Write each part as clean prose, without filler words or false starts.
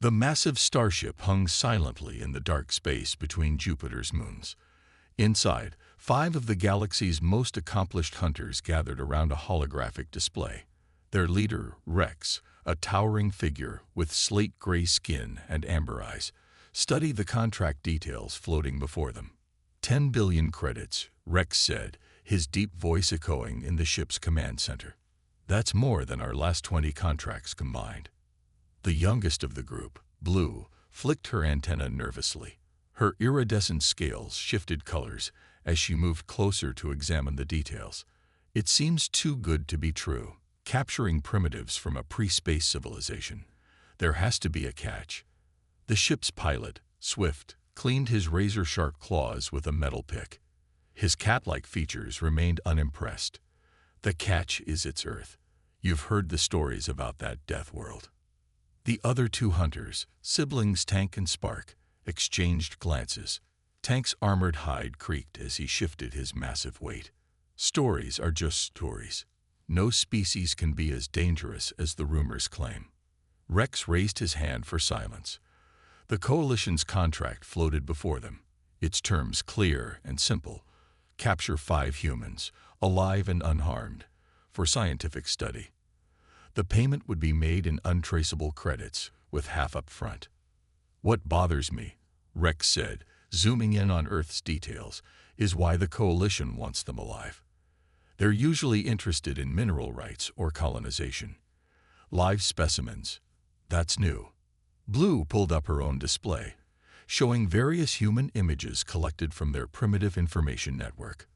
The massive starship hung silently in the dark space between Jupiter's moons. Inside, 5 of the galaxy's most accomplished hunters gathered around a holographic display. Their leader, Rex, a towering figure with slate-gray skin and amber eyes, studied the contract details floating before them. 10 billion credits, Rex said, his deep voice echoing in the ship's command center. That's more than our last 20 contracts combined. The youngest of the group, Blue, flicked her antenna nervously. Her iridescent scales shifted colors as she moved closer to examine the details. It seems too good to be true. Capturing primitives from a pre-space civilization. There has to be a catch. The ship's pilot, Swift, cleaned his razor-sharp claws with a metal pick. His cat-like features remained unimpressed. The catch is its Earth. You've heard the stories about that death world. The other 2 hunters, siblings Tank and Spark, exchanged glances. Tank's armored hide creaked as he shifted his massive weight. Stories are just stories. No species can be as dangerous as the rumors claim. Rex raised his hand for silence. The Coalition's contract floated before them, its terms clear and simple. Capture 5 humans, alive and unharmed, for scientific study. The payment would be made in untraceable credits, with half up front. What bothers me, Rex said, zooming in on Earth's details, is why the Coalition wants them alive. They're usually interested in mineral rights or colonization. Live specimens. That's new. Blue pulled up her own display, showing various human images collected from their primitive information network.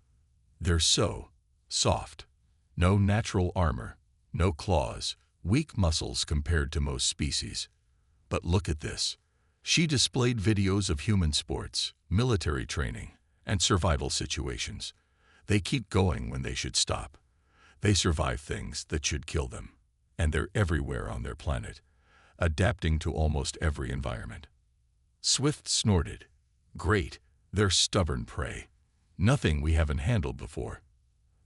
They're so soft. No natural armor, no claws, weak muscles compared to most species. But look at this. She displayed videos of human sports, military training, and survival situations. They keep going when they should stop. They survive things that should kill them. And they're everywhere on their planet, adapting to almost every environment. Swift snorted. Great, they're stubborn prey. Nothing we haven't handled before.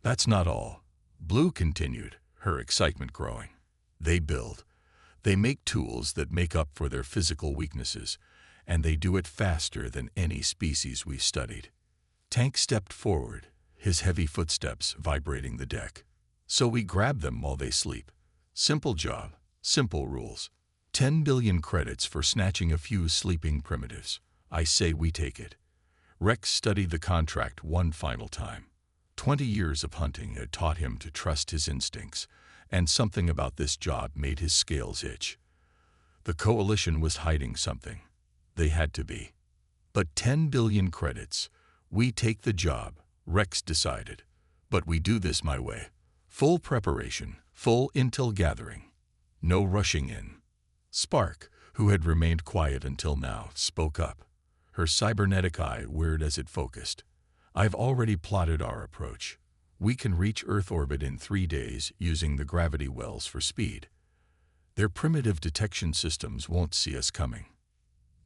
That's not all. Blue continued, her excitement growing. They build. They make tools that make up for their physical weaknesses, and they do it faster than any species we've studied. Tank stepped forward, his heavy footsteps vibrating the deck. So we grab them while they sleep. Simple job, simple rules. 10 billion credits for snatching a few sleeping primitives. I say we take it. Rex studied the contract one final time. 20 years of hunting had taught him to trust his instincts, and something about this job made his scales itch. The Coalition was hiding something. They had to be. But 10 billion credits. We take the job, Rex decided. But we do this my way. Full preparation, full intel gathering. No rushing in. Spark, who had remained quiet until now, spoke up. Her cybernetic eye weird as it focused. I've already plotted our approach. We can reach Earth orbit in 3 days using the gravity wells for speed. Their primitive detection systems won't see us coming.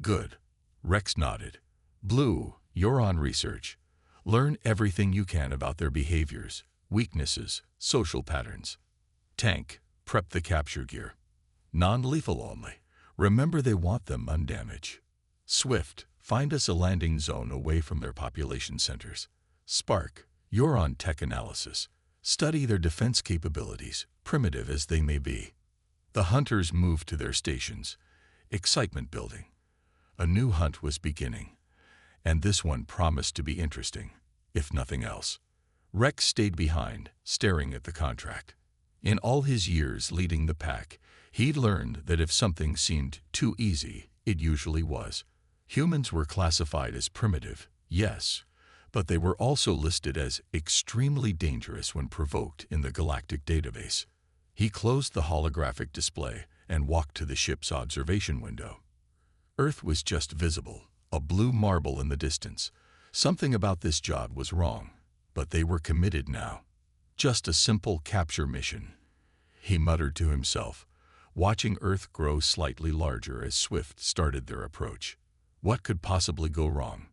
Good. Rex nodded. Blue, you're on research. Learn everything you can about their behaviors, weaknesses, social patterns. Tank, prep the capture gear. Non-lethal only. Remember they want them undamaged. Swift, find us a landing zone away from their population centers. Spark, you're on tech analysis. Study their defense capabilities, primitive as they may be. The hunters moved to their stations, excitement building. A new hunt was beginning, and this one promised to be interesting, if nothing else. Rex stayed behind, staring at the contract. In all his years leading the pack, he'd learned that if something seemed too easy, it usually was. Humans were classified as primitive, yes, but they were also listed as extremely dangerous when provoked in the Galactic database. He closed the holographic display and walked to the ship's observation window. Earth was just visible, a blue marble in the distance. Something about this job was wrong, but they were committed now. Just a simple capture mission, he muttered to himself, watching Earth grow slightly larger as Swift started their approach. What could possibly go wrong?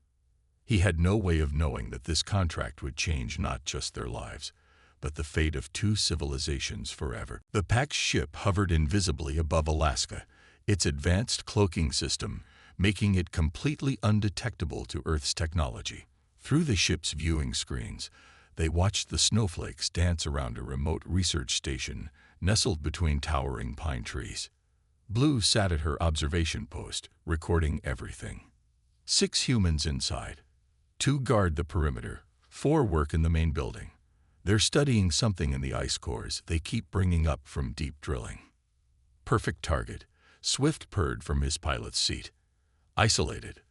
He had no way of knowing that this contract would change not just their lives, but the fate of 2 civilizations forever. The pack's ship hovered invisibly above Alaska, its advanced cloaking system making it completely undetectable to Earth's technology. Through the ship's viewing screens, they watched the snowflakes dance around a remote research station nestled between towering pine trees. Blue sat at her observation post, recording everything. 6 humans inside. 2 guard the perimeter, 4 work in the main building. They're studying something in the ice cores they keep bringing up from deep drilling. Perfect target, Swift purred from his pilot's seat. Isolated.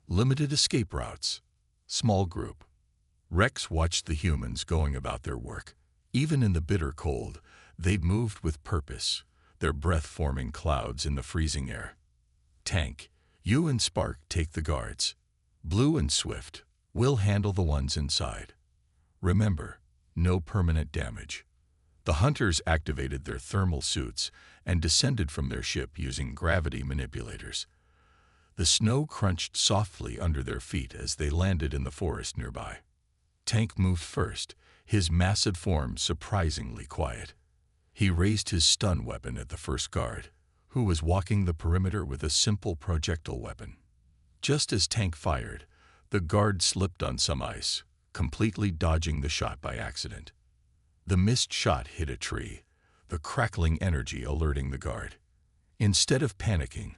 Limited escape routes. Small group. Rex watched the humans going about their work. Even in the bitter cold, they'd moved with purpose, their breath forming clouds in the freezing air. Tank, you and Spark take the guards. Blue and Swift, we'll handle the ones inside. Remember, no permanent damage. The hunters activated their thermal suits and descended from their ship using gravity manipulators. The snow crunched softly under their feet as they landed in the forest nearby. Tank moved first, his massive form surprisingly quiet. He raised his stun weapon at the first guard, who was walking the perimeter with a simple projectile weapon. Just as Tank fired, the guard slipped on some ice, completely dodging the shot by accident. The missed shot hit a tree, the crackling energy alerting the guard. Instead of panicking,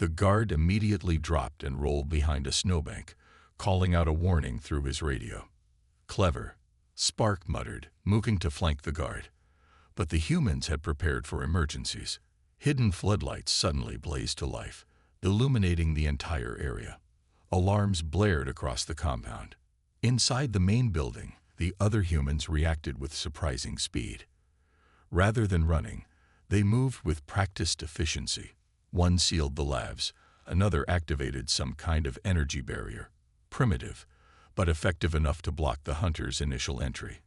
the guard immediately dropped and rolled behind a snowbank, calling out a warning through his radio. Clever, Spark muttered, moving to flank the guard. But the humans had prepared for emergencies. Hidden floodlights suddenly blazed to life, illuminating the entire area. Alarms blared across the compound. Inside the main building, the other humans reacted with surprising speed. Rather than running, they moved with practiced efficiency. One sealed the labs, another activated some kind of energy barrier, primitive, but effective enough to block the hunters' initial entry.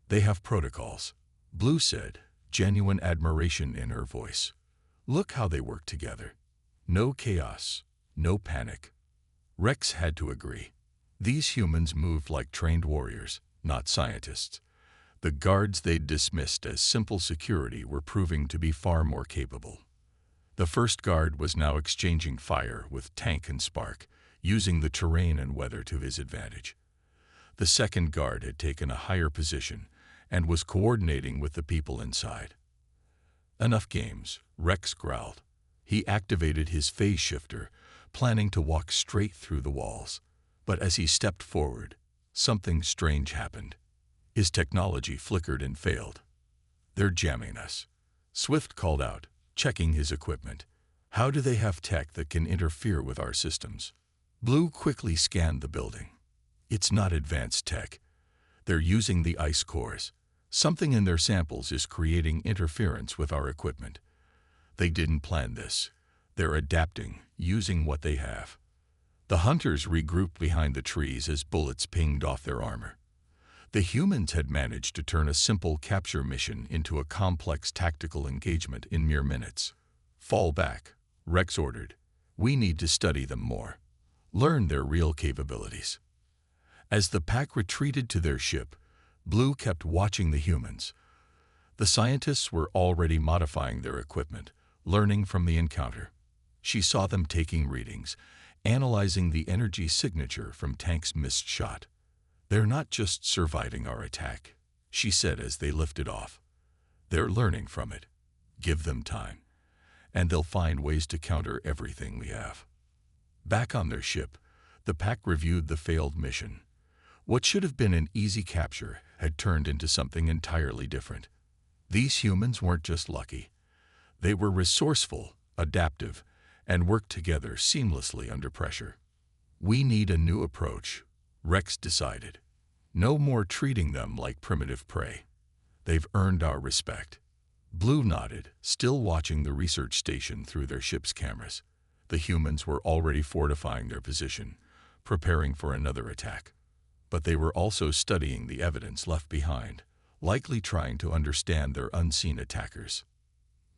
They have protocols, Blue said, genuine admiration in her voice. Look how they work together. No chaos, no panic. Rex had to agree. These humans moved like trained warriors, not scientists. The guards they'd dismissed as simple security were proving to be far more capable. The first guard was now exchanging fire with Tank and Spark, using the terrain and weather to his advantage. The second guard had taken a higher position and was coordinating with the people inside. Enough games, Rex growled. He activated his phase shifter, planning to walk straight through the walls. But as he stepped forward, something strange happened. His technology flickered and failed. They're jamming us, Swift called out, checking his equipment. How do they have tech that can interfere with our systems? Blue quickly scanned the building. It's not advanced tech. They're using the ice cores. Something in their samples is creating interference with our equipment. They didn't plan this. They're adapting, using what they have. The hunters regrouped behind the trees as bullets pinged off their armor. The humans had managed to turn a simple capture mission into a complex tactical engagement in mere minutes. Fall back, Rex ordered. We need to study them more. Learn their real capabilities. As the pack retreated to their ship, Blue kept watching the humans. The scientists were already modifying their equipment, learning from the encounter. She saw them taking readings, analyzing the energy signature from Tank's missed shot. They're not just surviving our attack, she said as they lifted off. They're learning from it. Give them time, and they'll find ways to counter everything we have. Back on their ship, the pack reviewed the failed mission. What should have been an easy capture had turned into something entirely different. These humans weren't just lucky. They were resourceful, adaptive, and worked together seamlessly under pressure. We need a new approach, Rex decided. No more treating them like primitive prey. They've earned our respect. Blue nodded, still watching the research station through their ship's cameras. The humans were already fortifying their position, preparing for another attack. But they were also studying the evidence left behind, likely trying to understand their unseen attackers.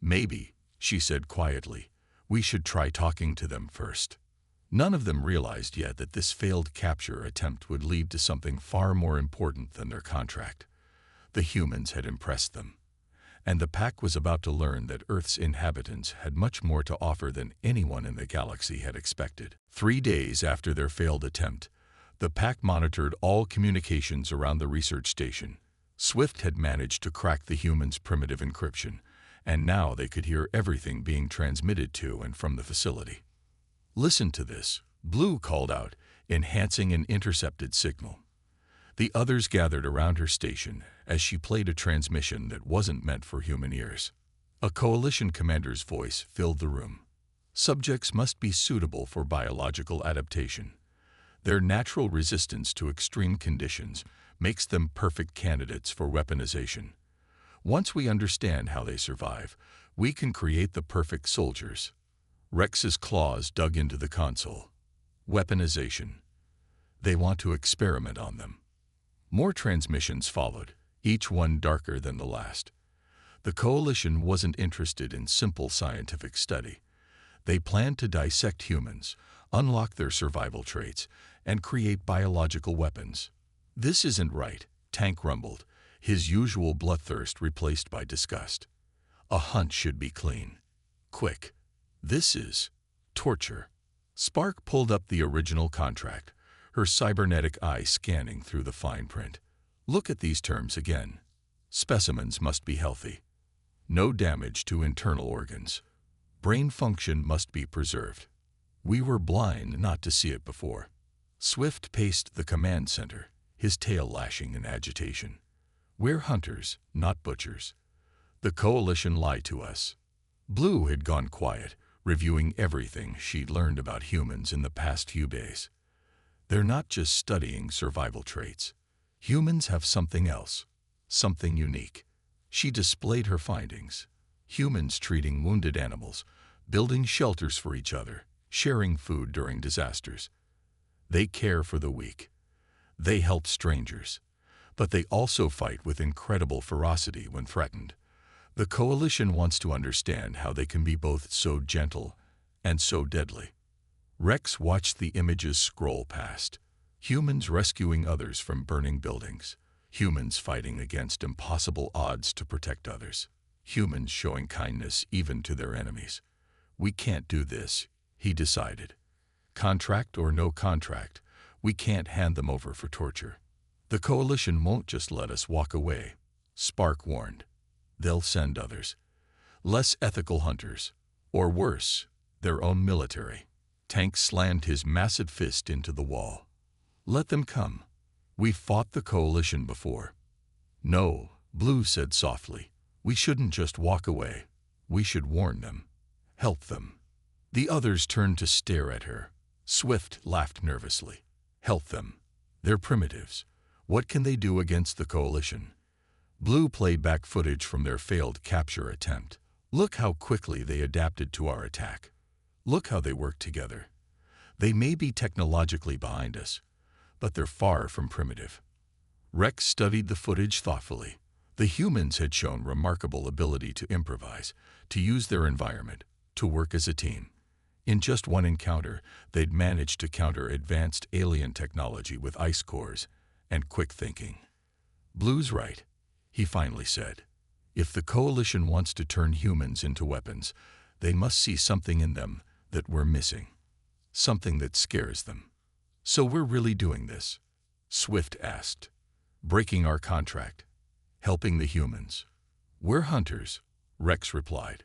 Maybe, she said quietly, we should try talking to them first. None of them realized yet that this failed capture attempt would lead to something far more important than their contract. The humans had impressed them, and the pack was about to learn that Earth's inhabitants had much more to offer than anyone in the galaxy had expected. 3 days after their failed attempt, the pack monitored all communications around the research station. Swift had managed to crack the humans' primitive encryption, and now they could hear everything being transmitted to and from the facility. "Listen to this," Blue called out, enhancing an intercepted signal. The others gathered around her station as she played a transmission that wasn't meant for human ears. A coalition commander's voice filled the room. Subjects must be suitable for biological adaptation. Their natural resistance to extreme conditions makes them perfect candidates for weaponization. Once we understand how they survive, we can create the perfect soldiers. Rex's claws dug into the console. Weaponization. They want to experiment on them. More transmissions followed, each one darker than the last. The coalition wasn't interested in simple scientific study. They planned to dissect humans, unlock their survival traits, and create biological weapons. "This isn't right," Tank rumbled, his usual bloodthirst replaced by disgust. "A hunt should be clean. Quick. This is torture." Spark pulled up the original contract, her cybernetic eye scanning through the fine print. "Look at these terms again. Specimens must be healthy. No damage to internal organs. Brain function must be preserved." We were blind not to see it before. Swift paced the command center, his tail lashing in agitation. "We're hunters, not butchers. The coalition lied to us." Blue had gone quiet, reviewing everything she'd learned about humans in the past few days. They're not just studying survival traits. Humans have something else, something unique. She displayed her findings. Humans treating wounded animals, building shelters for each other, sharing food during disasters. They care for the weak. They help strangers. But they also fight with incredible ferocity when threatened. The coalition wants to understand how they can be both so gentle and so deadly. Rex watched the images scroll past. Humans rescuing others from burning buildings. Humans fighting against impossible odds to protect others. Humans showing kindness even to their enemies. "We can't do this," he decided. "Contract or no contract, we can't hand them over for torture." "The coalition won't just let us walk away," Spark warned. "They'll send others. Less ethical hunters. Or worse, their own military." Tank slammed his massive fist into the wall. "Let them come. We've fought the coalition before." "No," Blue said softly. "We shouldn't just walk away. We should warn them. Help them." The others turned to stare at her. Swift laughed nervously. "Help them. They're primitives. What can they do against the coalition?" Blue played back footage from their failed capture attempt. "Look how quickly they adapted to our attack. Look how they work together. They may be technologically behind us, but they're far from primitive." Rex studied the footage thoughtfully. The humans had shown remarkable ability to improvise, to use their environment, to work as a team. In just one encounter, they'd managed to counter advanced alien technology with ice cores and quick thinking. "Blue's right," he finally said. "If the coalition wants to turn humans into weapons, they must see something in them that we're missing. Something that scares them." "So we're really doing this?" Swift asked. "Breaking our contract. Helping the humans." "We're hunters," Rex replied.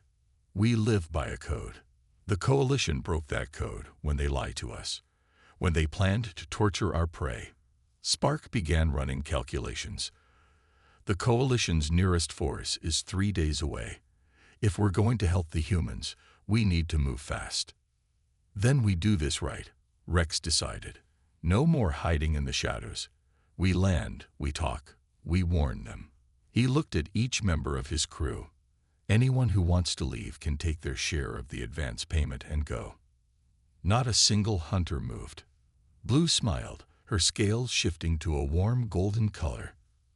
"We live by a code. The coalition broke that code when they lied to us, when they planned to torture our prey." Spark began running calculations. "The coalition's nearest force is 3 days away. If we're going to help the humans, we need to move fast." "Then we do this right," Rex decided. "No more hiding in the shadows. We land, we talk, we warn them." He looked at each member of his crew. Anyone who wants to leave can take their share of the advance payment and go. Not a single hunter moved. Blue smiled, her scales shifting to a warm golden color.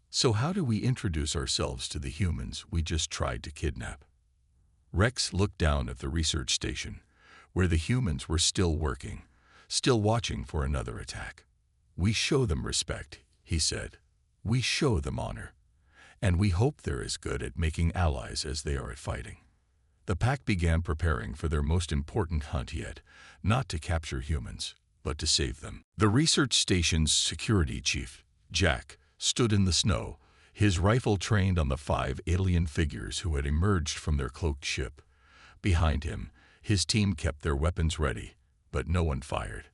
"So how do we introduce ourselves to the humans we just tried to kidnap?" Rex looked down at the research station, where the humans were still working, still watching for another attack. "We show them respect," he said. "We show them honor. and we hope they're as good at making allies as they are at fighting. The pack began preparing for their most important hunt yet, not to capture humans, but to save them. The research station's security chief, Jack, stood in the snow, his rifle trained on the 5 alien figures who had emerged from their cloaked ship. Behind him, his team kept their weapons ready, but no one fired.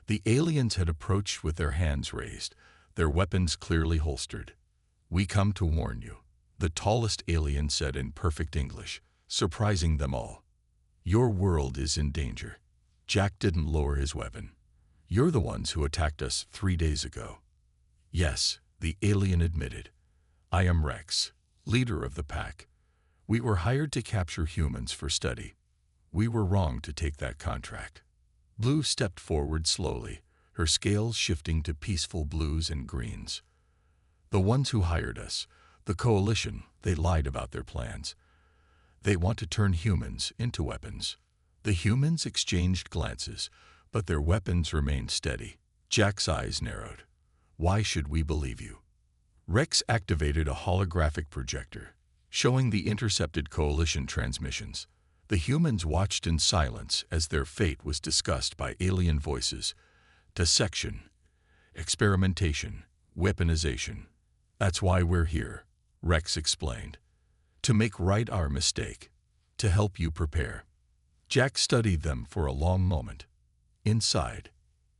The aliens had approached with their hands raised, their weapons clearly holstered. "We come to warn you," the tallest alien said in perfect English, surprising them all. "Your world is in danger." Jack didn't lower his weapon. "You're the ones who attacked us 3 days ago." "Yes," the alien admitted. "I am Rex, leader of the pack. We were hired to capture humans for study. We were wrong to take that contract." Blue stepped forward slowly, her scales shifting to peaceful blues and greens. "The ones who hired us, the Coalition, they lied about their plans. They want to turn humans into weapons." The humans exchanged glances, but their weapons remained steady. Jack's eyes narrowed. "Why should we believe you?" Rex activated a holographic projector, showing the intercepted Coalition transmissions. The humans watched in silence as their fate was discussed by alien voices. Dissection, experimentation, weaponization. "That's why we're here," Rex explained. "To make right our mistake, to help you prepare." Jack studied them for a long moment. "Inside,"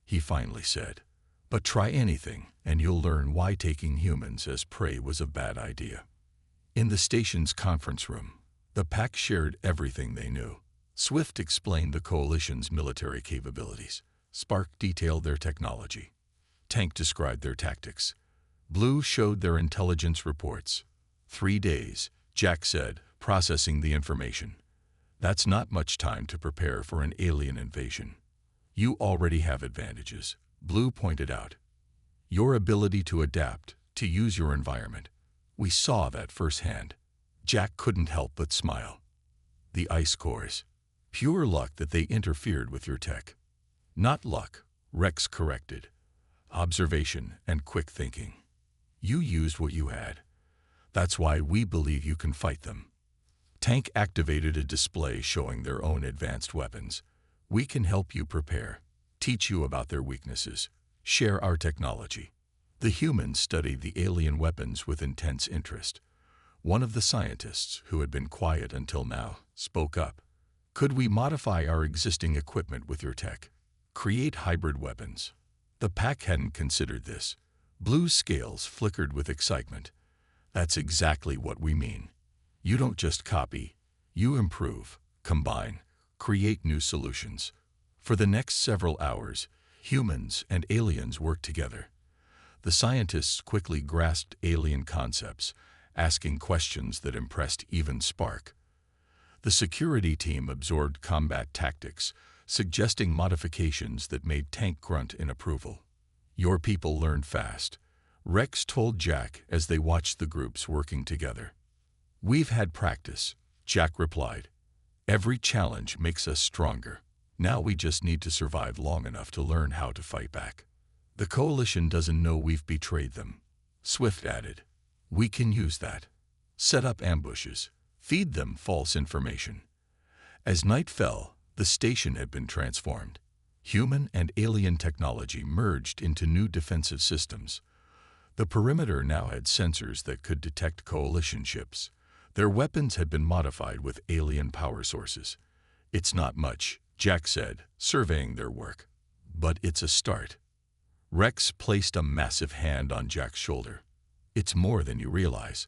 he finally said. "But try anything, and you'll learn why taking humans as prey was a bad idea." In the station's conference room, the pack shared everything they knew. Swift explained the Coalition's military capabilities. Spark detailed their technology. Tank described their tactics. Blue showed their intelligence reports. 3 days, Jack said, processing the information. "That's not much time to prepare for an alien invasion." "You already have advantages," Blue pointed out. "Your ability to adapt, to use your environment. We saw that firsthand." Jack couldn't help but smile. "The ice cores. Pure luck that they interfered with your tech." "Not luck," Rex corrected. "Observation and quick thinking. You used what you had. That's why we believe you can fight them." Tank activated a display showing their own advanced weapons. "We can help you prepare, teach you about their weaknesses, share our technology." The humans studied the alien weapons with intense interest. One of the scientists, who had been quiet until now, spoke up. "Could we modify our existing equipment with your tech? Create hybrid weapons?" The pack hadn't considered this. Blue's scales flickered with excitement. "That's exactly what we mean. You don't just copy, you improve, combine, create new solutions." For the next several hours, humans and aliens worked together. The scientists quickly grasped alien concepts, asking questions that impressed even Spark. The security team absorbed combat tactics, suggesting modifications that made Tank grunt in approval. "Your people learned fast," Rex told Jack as they watched the groups working together. "We've had practice," Jack replied. "Every challenge makes us stronger. Now we just need to survive long enough to learn how to fight back." "The Coalition doesn't know we've betrayed them," Swift added. "We can use that. Set up ambushes, feed them false information." As night fell, the station had been transformed. Human and alien technology merged into new defensive systems. The perimeter now had sensors that could detect Coalition ships. Their weapons had been modified with alien power sources. "It's not much," Jack said, surveying their work. "But it's a start." Rex placed a massive hand on Jack's shoulder. "It's more than you realize.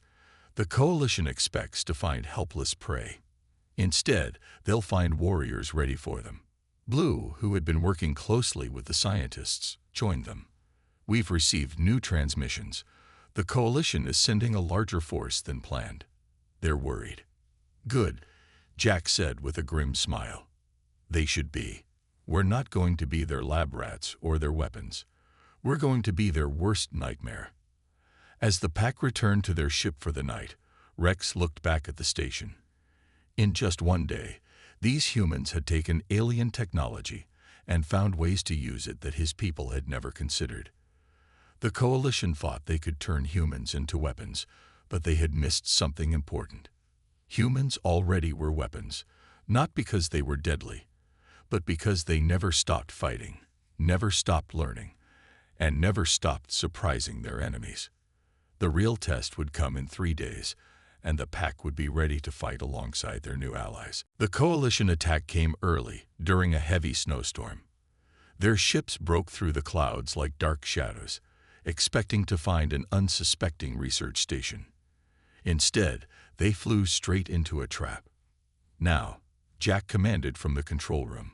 The Coalition expects to find helpless prey. Instead, they'll find warriors ready for them." Blue, who had been working closely with the scientists, joined them. "We've received new transmissions. The Coalition is sending a larger force than planned. They're worried." "Good," Jack said with a grim smile. "They should be. We're not going to be their lab rats or their weapons. We're going to be their worst nightmare." As the pack returned to their ship for the night, Rex looked back at the station. In just one day, these humans had taken alien technology and found ways to use it that his people had never considered. The Coalition thought they could turn humans into weapons, But they had missed something important. Humans already were weapons, not because they were deadly, but because they never stopped fighting, never stopped learning, and never stopped surprising their enemies. The real test would come in 3 days, and the pack would be ready to fight alongside their new allies. The Coalition attack came early, during a heavy snowstorm. Their ships broke through the clouds like dark shadows, expecting to find an unsuspecting research station. Instead, they flew straight into a trap. Now, Jack commanded from the control room.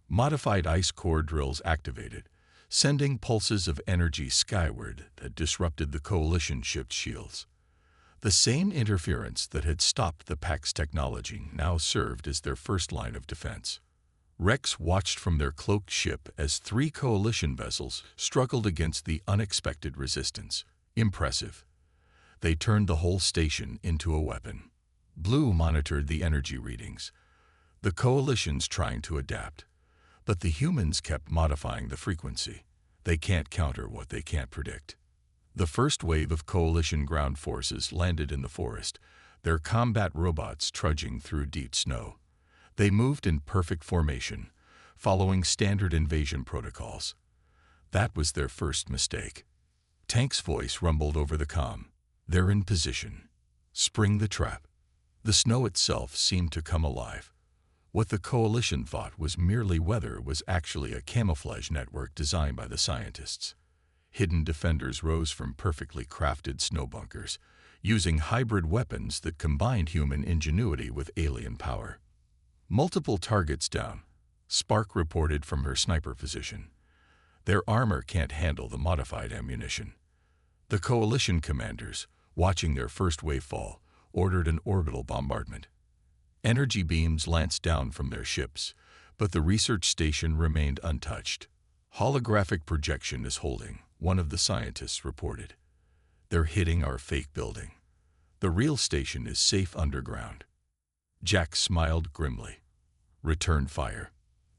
Modified ice core drills activated, sending pulses of energy skyward that disrupted the Coalition ship's shields. The same interference that had stopped the pack's technology now served as their first line of defense. Rex watched from their cloaked ship as 3 Coalition vessels struggled against the unexpected resistance. Impressive. They turned the whole station into a weapon. Blue monitored the energy readings. The Coalition's trying to adapt, but the humans kept modifying the frequency. They can't counter what they can't predict. The first wave of Coalition ground forces landed in the forest, their combat robots trudging through deep snow. They moved in perfect formation, following standard invasion protocols. That was their first mistake. Tank's voice rumbled over the comm. They're in position. Spring the trap. The snow itself seemed to come alive. What the Coalition thought was merely weather was actually a camouflage network designed by the scientists. Hidden defenders rose from perfectly crafted snow bunkers, using hybrid weapons that combined human ingenuity with alien power. Multiple targets down, Spark reported from her sniper position. Their armor can't handle the modified ammunition. The Coalition commanders, watching their first wave fall, ordered an orbital bombardment. Energy beams lanced down from their ships, but the research station remained untouched. Holographic projection is holding, one of the scientists reported. They're hitting our fake building. The real station is safe underground. Jack smiled grimly. Return fire.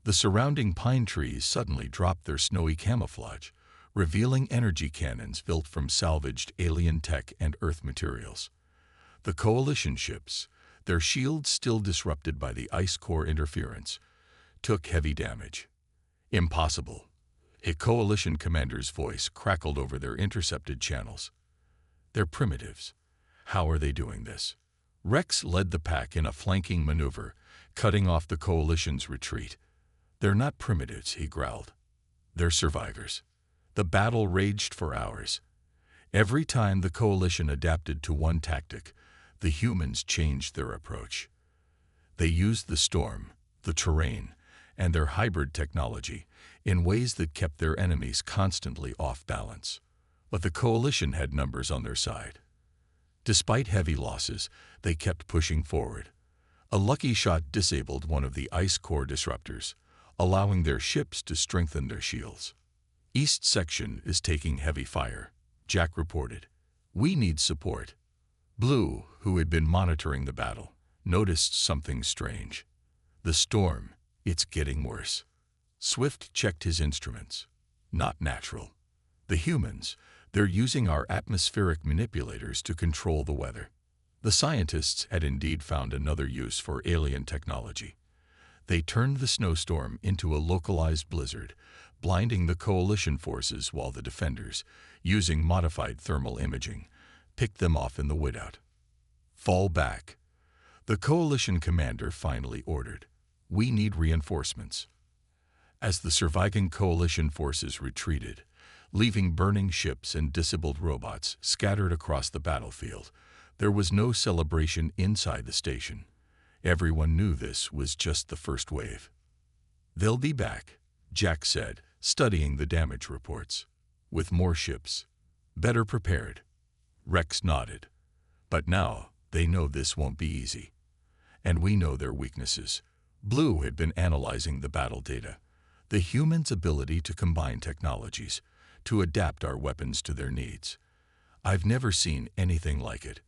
The surrounding pine trees suddenly dropped their snowy camouflage, revealing energy cannons built from salvaged alien tech and Earth materials. The Coalition ships, their shields still disrupted by the ice core interference, took heavy damage. Impossible. A Coalition commander's voice crackled over their intercepted channels. They're primitives. How are they doing this? Rex led the pack in a flanking maneuver, cutting off the Coalition's retreat. They're not primitives, he growled. They're survivors. The battle raged for hours. Every time the Coalition adapted to one tactic, the humans changed their approach. They used the storm, the terrain, and their hybrid technology in ways that kept their enemies constantly off balance. But the Coalition had numbers on their side. Despite heavy losses, they kept pushing forward. A lucky shot disabled one of the ice core disruptors, allowing their ships to strengthen their shields. East section is taking heavy fire, Jack reported. We need support. Blue, who had been monitoring the battle, noticed something strange. The storm, it's getting worse. Swift checked his instruments. Not natural. The humans, they're using our atmospheric manipulators to control the weather. The scientists had indeed found another use for alien technology. They turned the snowstorm into a localized blizzard, blinding the Coalition forces while the defenders, using modified thermal imaging, picked them off in the whiteout. Fall back. The Coalition commander finally ordered. We need reinforcements. As the surviving Coalition forces retreated, leaving burning ships and disabled robots scattered across the battlefield, there was no celebration inside the station. Everyone knew this was just the first wave. They'll be back, Jack said, studying the damage reports. With more ships. Better prepared. Rex nodded. But now, they know this won't be easy. And we know their weaknesses. Blue had been analyzing the battle data. The humans' ability to combine technologies, to adapt our weapons to their needs. I've never seen anything like it.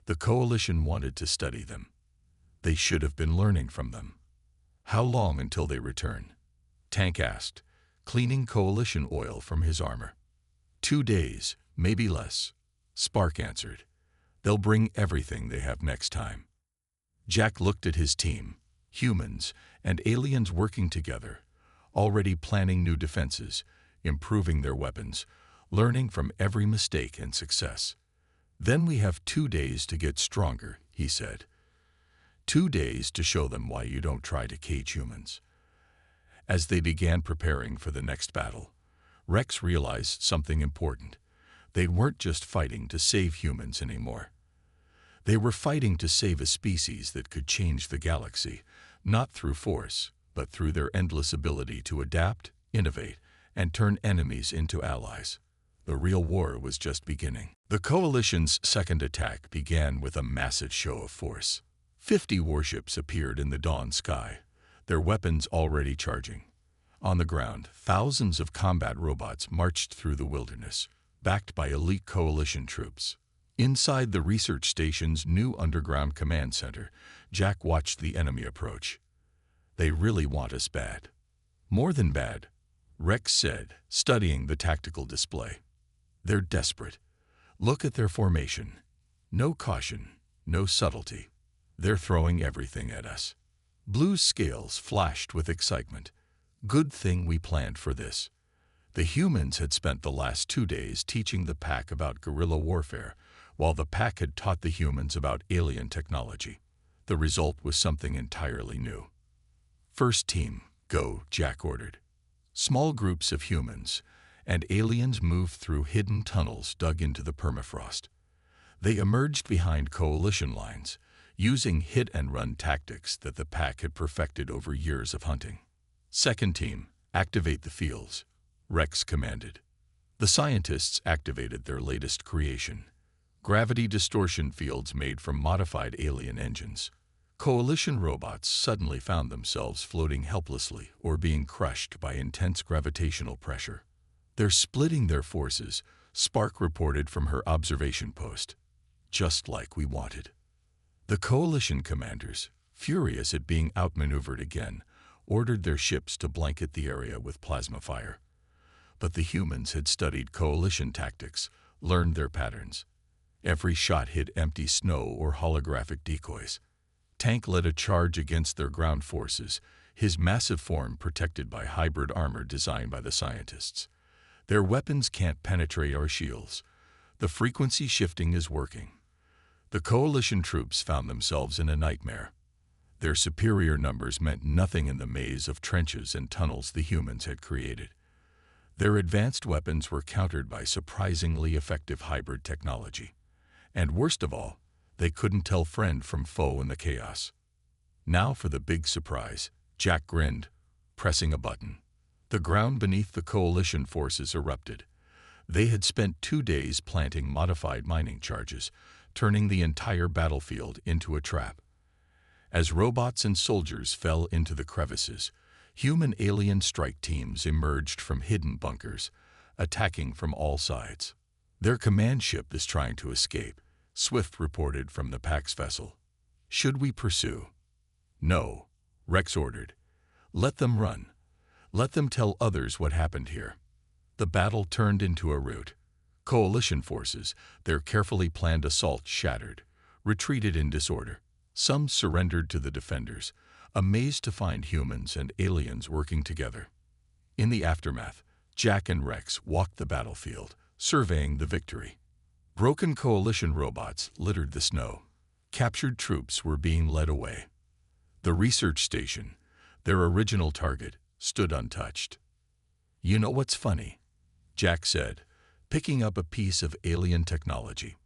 The Coalition wanted to study them. They should have been learning from them. How long until they return? Tank asked, cleaning Coalition oil from his armor. 2 days, maybe less. Spark answered. They'll bring everything they have next time. Jack looked at his team, humans and aliens working together, already planning new defenses, improving their weapons, learning from every mistake and success. Then we have 2 days to get stronger, he said. 2 days to show them why you don't try to cage humans. As they began preparing for the next battle, Rex realized something important. They weren't just fighting to save humans anymore. They were fighting to save a species that could change the galaxy, not through force, but through their endless ability to adapt, innovate, and turn enemies into allies. The real war was just beginning. The Coalition's second attack began with a massive show of force. 50 warships appeared in the dawn sky, their weapons already charging. On the ground, thousands of combat robots marched through the wilderness, backed by elite Coalition troops. Inside the research station's new underground command center, Jack watched the enemy approach. They really want us bad. More than bad, Rex said, studying the tactical display. They're desperate. Look at their formation. No caution, no subtlety. They're throwing everything at us. Blue's scales flashed with excitement. Good thing we planned for this. The humans had spent the last 2 days teaching the pack about guerrilla warfare, while the pack had taught the humans about alien technology. The result was something entirely new. First team, go, Jack ordered. Small groups of humans and aliens moved through hidden tunnels dug into the permafrost. They emerged behind Coalition lines, using hit-and-run tactics that the pack had perfected over years of hunting. Second team, activate the fields, Rex commanded. The scientists activated their latest creation, gravity distortion fields made from modified alien engines. Coalition robots suddenly found themselves floating helplessly or being crushed by intense gravitational pressure. They're splitting their forces, Spark reported from her observation post. Just like we wanted. The Coalition commanders, furious at being outmaneuvered again, ordered their ships to blanket the area with plasma fire. But the humans had studied Coalition tactics, learned their patterns. Every shot hit empty snow or holographic decoys. Tank led a charge against their ground forces, his massive form protected by hybrid armor designed by the scientists. Their weapons can't penetrate our shields. The frequency shifting is working. The Coalition troops found themselves in a nightmare. Their superior numbers meant nothing in the maze of trenches and tunnels the humans had created. Their advanced weapons were countered by surprisingly effective hybrid technology. And worst of all, they couldn't tell friend from foe in the chaos. Now for the big surprise, Jack grinned, pressing a button. The ground beneath the Coalition forces erupted. They had spent 2 days planting modified mining charges, turning the entire battlefield into a trap. As robots and soldiers fell into the crevices, human-alien strike teams emerged from hidden bunkers, attacking from all sides. Their command ship is trying to escape, Swift reported from the pack's vessel. Should we pursue? No, Rex ordered. Let them run. Let them tell others what happened here. The battle turned into a rout. Coalition forces, their carefully planned assault shattered, retreated in disorder. Some surrendered to the defenders, amazed to find humans and aliens working together. In the aftermath, Jack and Rex walked the battlefield, surveying the victory. Broken Coalition robots littered the snow. Captured troops were being led away. The research station, their original target, stood untouched. You know what's funny? Jack said, picking up a piece of alien technology.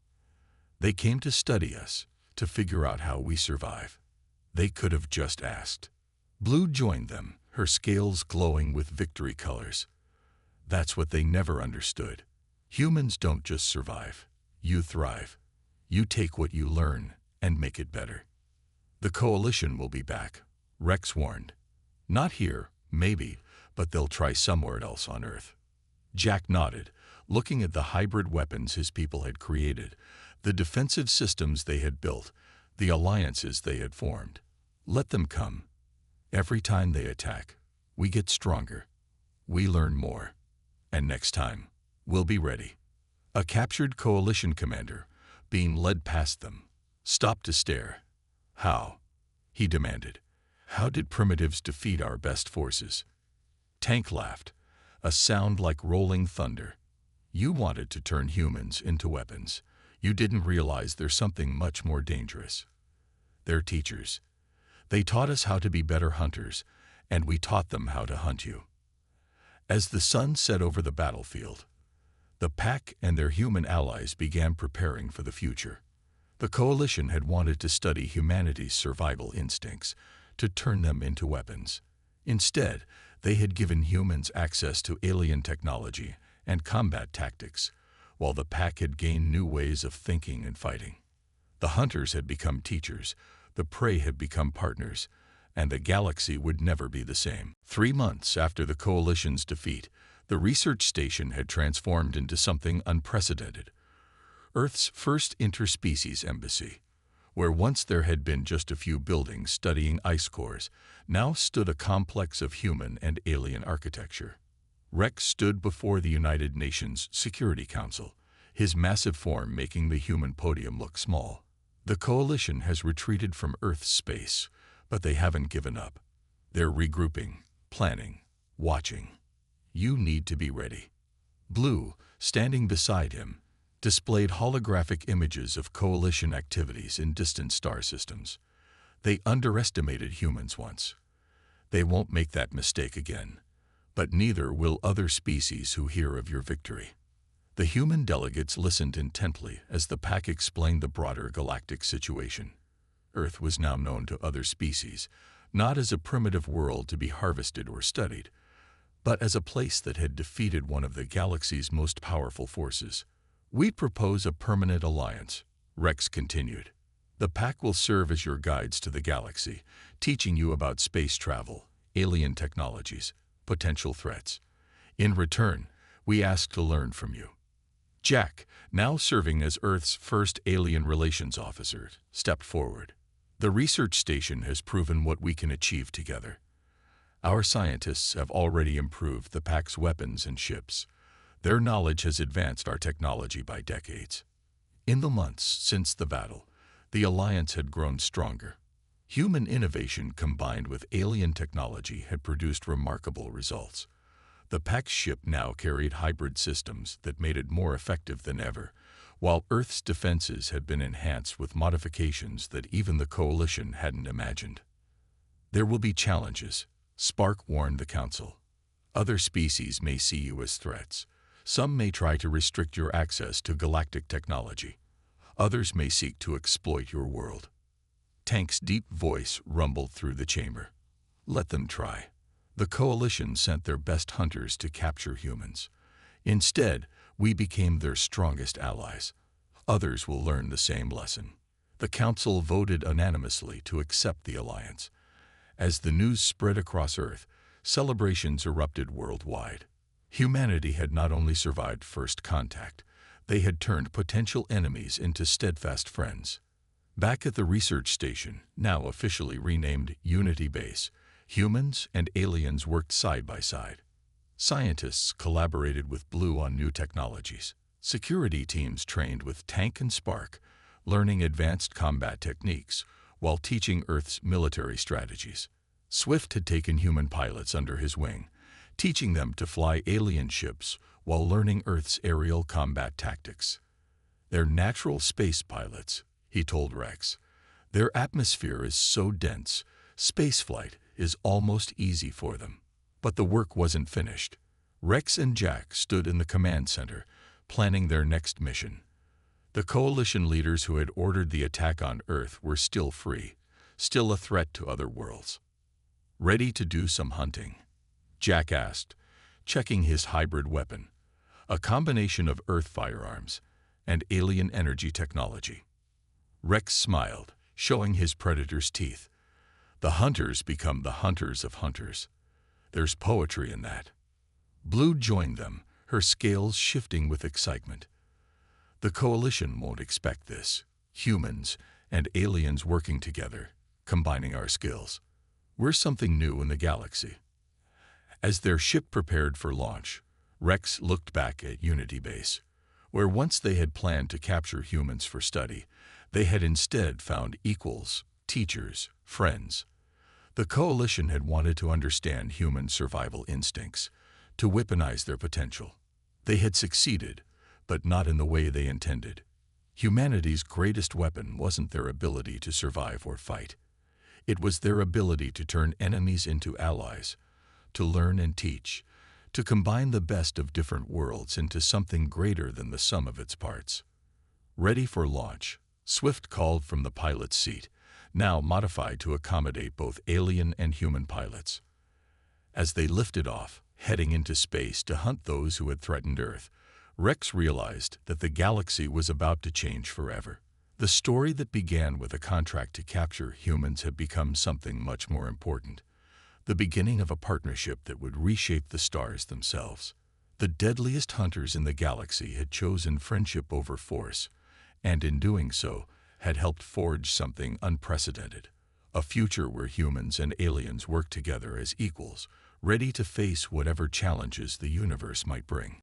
They came to study us, to figure out how we survive. They could have just asked. Blue joined them, her scales glowing with victory colors. That's what they never understood. Humans don't just survive. You thrive. You take what you learn and make it better. The Coalition will be back, Rex warned. Not here, maybe, but they'll try somewhere else on Earth. Jack nodded, looking at the hybrid weapons his people had created, the defensive systems they had built, the alliances they had formed. Let them come. Every time they attack, we get stronger. We learn more. And next time, we'll be ready. A captured Coalition commander, being led past them, stopped to stare. How? He demanded. How did primitives defeat our best forces? Tank laughed, a sound like rolling thunder. You wanted to turn humans into weapons. You didn't realize there's something much more dangerous. They're teachers. They taught us how to be better hunters, and we taught them how to hunt you. As the sun set over the battlefield, the pack and their human allies began preparing for the future. The coalition had wanted to study humanity's survival instincts, to turn them into weapons. Instead, they had given humans access to alien technology and combat tactics, while the pack had gained new ways of thinking and fighting. The hunters had become teachers, the prey had become partners, and the galaxy would never be the same. 3 months after the coalition's defeat, the research station had transformed into something unprecedented. Earth's first interspecies embassy, where once there had been just a few buildings studying ice cores, now stood a complex of human and alien architecture. Rex stood before the United Nations Security Council, his massive form making the human podium look small. The coalition has retreated from Earth's space, but they haven't given up. They're regrouping, planning, watching. You need to be ready. Blue, standing beside him, displayed holographic images of coalition activities in distant star systems. They underestimated humans once. They won't make that mistake again, but neither will other species who hear of your victory. The human delegates listened intently as the pack explained the broader galactic situation. Earth was now known to other species, not as a primitive world to be harvested or studied, but as a place that had defeated one of the galaxy's most powerful forces. We propose a permanent alliance, Rex continued. The pack will serve as your guides to the galaxy, teaching you about space travel, alien technologies, potential threats. In return, we ask to learn from you. Jack, now serving as Earth's first alien relations officer, stepped forward. The research station has proven what we can achieve together. Our scientists have already improved the pack's weapons and ships. Their knowledge has advanced our technology by decades. In the months since the battle, the alliance had grown stronger. Human innovation combined with alien technology had produced remarkable results. The pack's ship now carried hybrid systems that made it more effective than ever, while Earth's defenses had been enhanced with modifications that even the coalition hadn't imagined. There will be challenges, Spark warned the Council. Other species may see you as threats. Some may try to restrict your access to galactic technology. Others may seek to exploit your world. Tank's deep voice rumbled through the chamber. Let them try. The coalition sent their best hunters to capture humans. Instead, we became their strongest allies. Others will learn the same lesson. The Council voted unanimously to accept the alliance. As the news spread across Earth, celebrations erupted worldwide. Humanity had not only survived first contact, they had turned potential enemies into steadfast friends. Back at the research station, now officially renamed Unity Base, humans and aliens worked side by side. Scientists collaborated with Blue on new technologies. Security teams trained with Tank and Spark, learning advanced combat techniques while teaching Earth's military strategies. Swift had taken human pilots under his wing, teaching them to fly alien ships while learning Earth's aerial combat tactics. They're natural space pilots, he told Rex. Their atmosphere is so dense, spaceflight is almost easy for them. But the work wasn't finished. Rex and Jack stood in the command center, planning their next mission. The coalition leaders who had ordered the attack on Earth were still free, still a threat to other worlds. Ready to do some hunting? Jack asked, checking his hybrid weapon, a combination of Earth firearms and alien energy technology. Rex smiled, showing his predator's teeth. The hunters become the hunters of hunters. There's poetry in that. Blue joined them, her scales shifting with excitement. The coalition won't expect this. Humans and aliens working together, combining our skills. We're something new in the galaxy. As their ship prepared for launch, Rex looked back at Unity Base. Where once they had planned to capture humans for study, they had instead found equals, teachers, friends. The coalition had wanted to understand human survival instincts, to weaponize their potential. They had succeeded, but not in the way they intended. Humanity's greatest weapon wasn't their ability to survive or fight. It was their ability to turn enemies into allies, to learn and teach, to combine the best of different worlds into something greater than the sum of its parts. Ready for launch, Swift called from the pilot's seat, now modified to accommodate both alien and human pilots. As they lifted off, heading into space to hunt those who had threatened Earth, Rex realized that the galaxy was about to change forever. The story that began with a contract to capture humans had become something much more important, the beginning of a partnership that would reshape the stars themselves. The deadliest hunters in the galaxy had chosen friendship over force, and in doing so, had helped forge something unprecedented, a future where humans and aliens work together as equals, ready to face whatever challenges the universe might bring.